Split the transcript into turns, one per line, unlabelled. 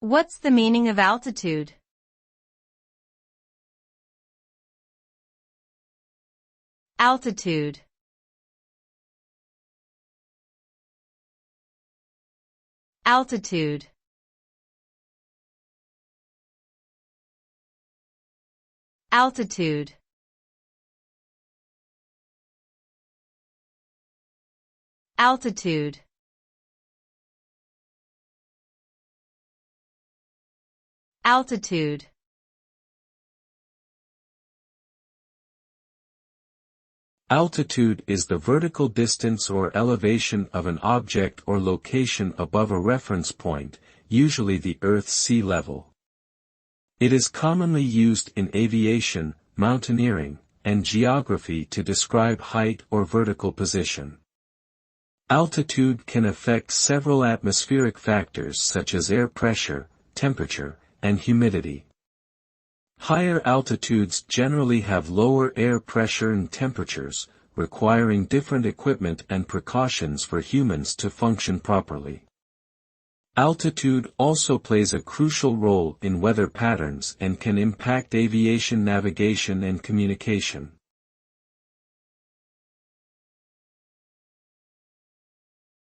What's the meaning of altitude? Altitude. Altitude. Altitude. Altitude. Altitude.
Altitude is the vertical distance or elevation of an object or location above a reference point, usually the Earth's sea level. It is commonly used in aviation, mountaineering, and geography to describe height or vertical position. Altitude can affect several atmospheric factors such as air pressure, temperature, and humidity. Higher altitudes generally have lower air pressure and temperatures, requiring different equipment and precautions for humans to function properly. Altitude also plays a crucial role in weather patterns and can impact aviation navigation and communication.